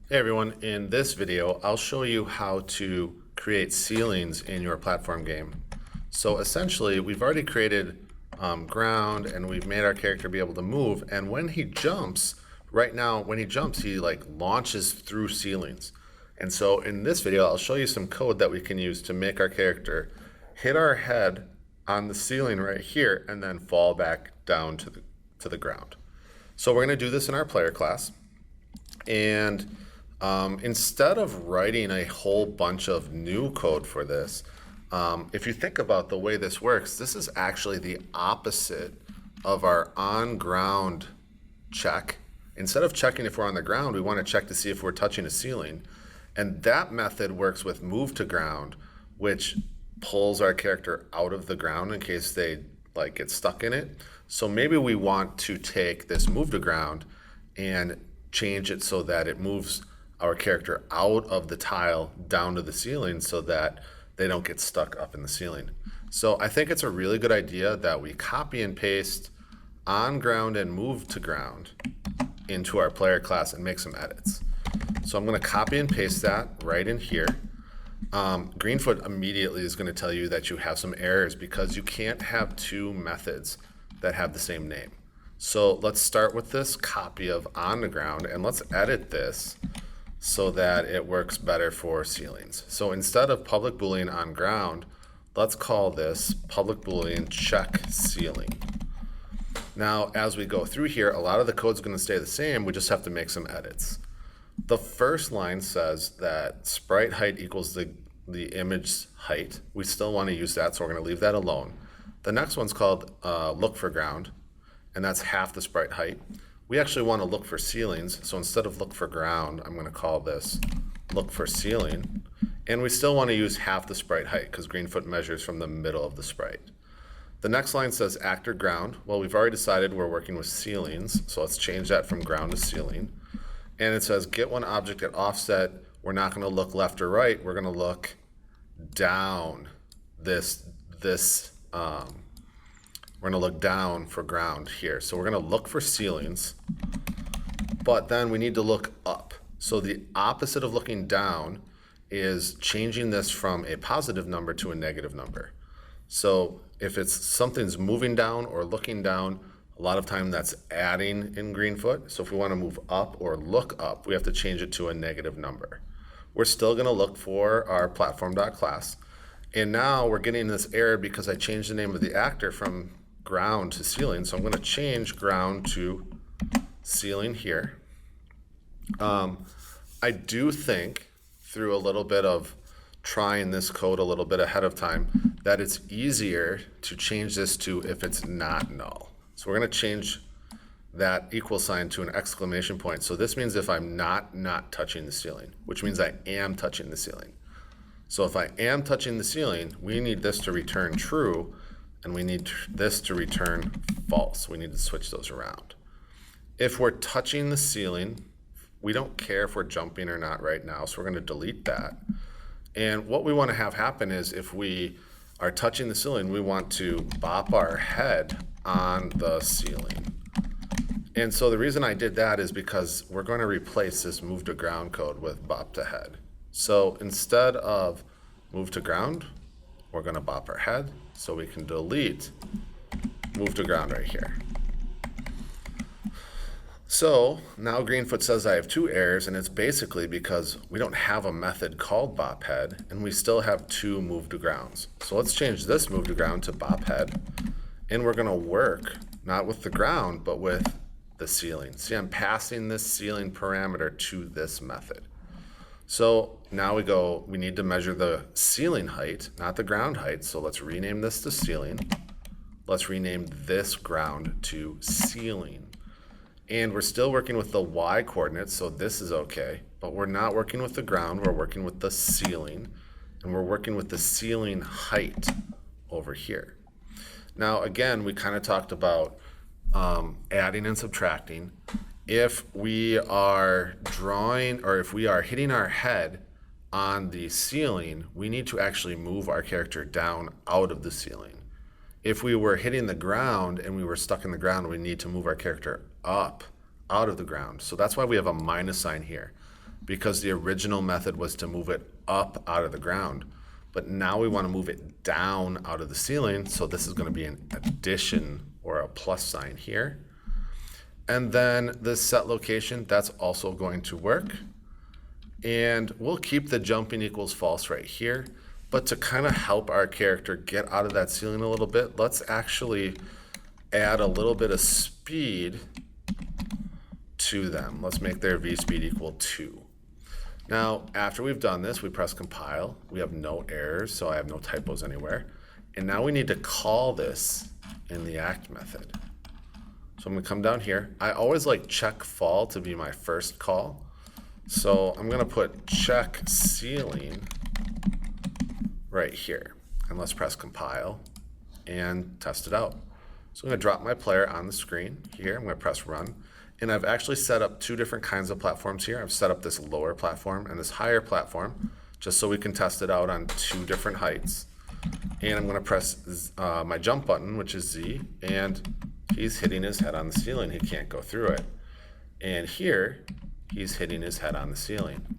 Hey everyone, in this video I'll show you how to create ceilings in your platform game. So essentially we've already created ground and we've made our character be able to move, and when he jumps, right now when he jumps he like launches through ceilings. And so in this video I'll show you some code that we can use to make our character hit our head on the ceiling right here and then fall back down to the ground. So we're going to do this in our player class, and instead of writing a whole bunch of new code for this, if you think about the way this works, this is actually the opposite of our on-ground check. Instead of checking if we're on the ground, we want to check to see if we're touching a ceiling. And that method works with move to ground, which pulls our character out of the ground in case they like get stuck in it. So maybe we want to take this move to ground and change it so that it moves our character out of the tile down to the ceiling so that they don't get stuck up in the ceiling. So I think it's a really good idea that we copy and paste on ground and move to ground into our player class and make some edits. So I'm going to copy and paste that right in here. Greenfoot immediately is going to tell you that you have some errors because you can't have two methods that have the same name. So let's start with this copy of on the ground and let's edit this so that it works better for ceilings. So instead of public boolean on ground, let's call this public boolean check ceiling. Now, as we go through here, a lot of the code's going to stay the same. We just have to make some edits. The first line says that sprite height equals the image height. We still want to use that, so we're going to leave that alone. The next one's called look for ground, and that's half the sprite height. We actually want to look for ceilings, so instead of look for ground, I'm going to call this look for ceiling. And we still want to use half the sprite height because Greenfoot measures from the middle of the sprite. The next line says actor ground. Well, we've already decided we're working with ceilings, so let's change that from ground to ceiling. And it says get one object at offset. We're not going to look left or right. We're going to look down we're going to look down for ground here. So we're going to look for ceilings, but then we need to look up. So the opposite of looking down is changing this from a positive number to a negative number. So if it's something's moving down or looking down, a lot of time that's adding in Greenfoot. So if we want to move up or look up, we have to change it to a negative number. We're still going to look for our platform.class. And now we're getting this error because I changed the name of the actor from ground to ceiling. So I'm going to change ground to ceiling here. I do think through a little bit of trying this code a little bit ahead of time that it's easier to change this to if it's not null. So we're going to change that equal sign to an exclamation point. So this means if I'm not touching the ceiling, which means I am touching the ceiling. So if I am touching the ceiling, we need this to return true, and we need this to return false. We need to switch those around. If we're touching the ceiling, we don't care if we're jumping or not right now, so we're going to delete that. And what we want to have happen is if we are touching the ceiling, we want to bop our head on the ceiling. And so the reason I did that is because we're going to replace this move to ground code with bop to head. So instead of move to ground, we're going to bop our head, so we can delete move to ground right here. So now Greenfoot says I have two errors, and it's basically because we don't have a method called bophead, and we still have two move to grounds. So let's change this move to ground to bophead, and we're going to work not with the ground, but with the ceiling. See, I'm passing this ceiling parameter to this method. So now we need to measure the ceiling height, not the ground height. So let's rename this to ceiling. Let's rename this ground to ceiling. And we're still working with the y coordinates, so this is okay. But we're not working with the ground, we're working with the ceiling. And we're working with the ceiling height over here. Now again, we kind of talked about adding and subtracting. If we are drawing, or if we are hitting our head on the ceiling, we need to actually move our character down out of the ceiling. If we were hitting the ground and we were stuck in the ground, we need to move our character up out of the ground. So that's why we have a minus sign here. because the original method was to move it up out of the ground. But now we want to move it down out of the ceiling, so this is going to be an addition or a plus sign here. And then this set location, that's also going to work. And we'll keep the jumping equals false right here. But to kind of help our character get out of that ceiling a little bit, let's actually add a little bit of speed to them. Let's make their v-speed equal 2. Now, after we've done this, we press compile. We have no errors, so I have no typos anywhere. And now we need to call this in the act method. So I'm going to come down here. I always like check fall to be my first call. So I'm going to put check ceiling right here. And let's press compile and test it out. So I'm going to drop my player on the screen here. I'm going to press run. And I've actually set up 2 different kinds of platforms here. I've set up this lower platform and this higher platform just so we can test it out on 2 different heights. And I'm going to press my jump button, which is Z, and he's hitting his head on the ceiling. He can't go through it. And here, he's hitting his head on the ceiling.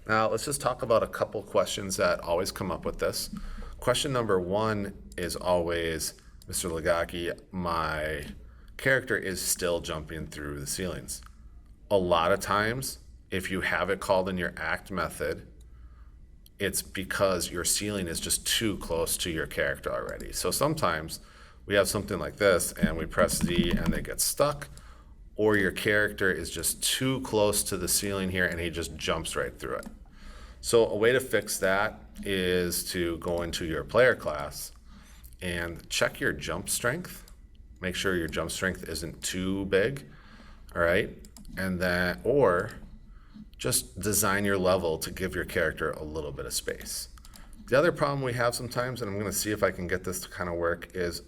Now, let's just talk about a couple questions that always come up with this. Question number 1 is always, Mr. Ligaki, my character is still jumping through the ceilings. A lot of times, if you have it called in your act method, it's because your ceiling is just too close to your character already. So sometimes we have something like this and we press Z and they get stuck, or your character is just too close to the ceiling here and he just jumps right through it. So a way to fix that is to go into your player class and check your jump strength. Make sure your jump strength isn't too big, all right? And then, or just design your level to give your character a little bit of space. The other problem we have sometimes, and I'm gonna see if I can get this to kind of work, is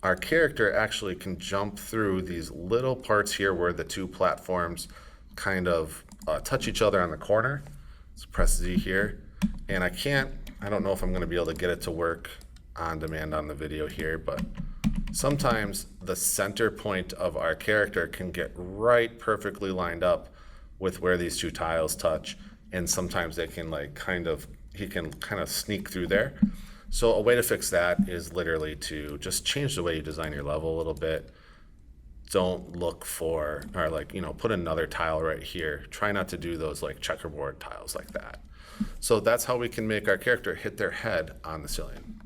our character actually can jump through these little parts here where the 2 platforms kind of touch each other on the corner. Let's press Z here. And I don't know if I'm gonna be able to get it to work on demand on the video here, but sometimes the center point of our character can get right perfectly lined up with where these 2 tiles touch, and sometimes they can he can kind of sneak through there. So a way to fix that is literally to just change the way you design your level a little bit. Don't look for, or put another tile right here. Try not to do those like checkerboard tiles like that. So that's how we can make our character hit their head on the ceiling.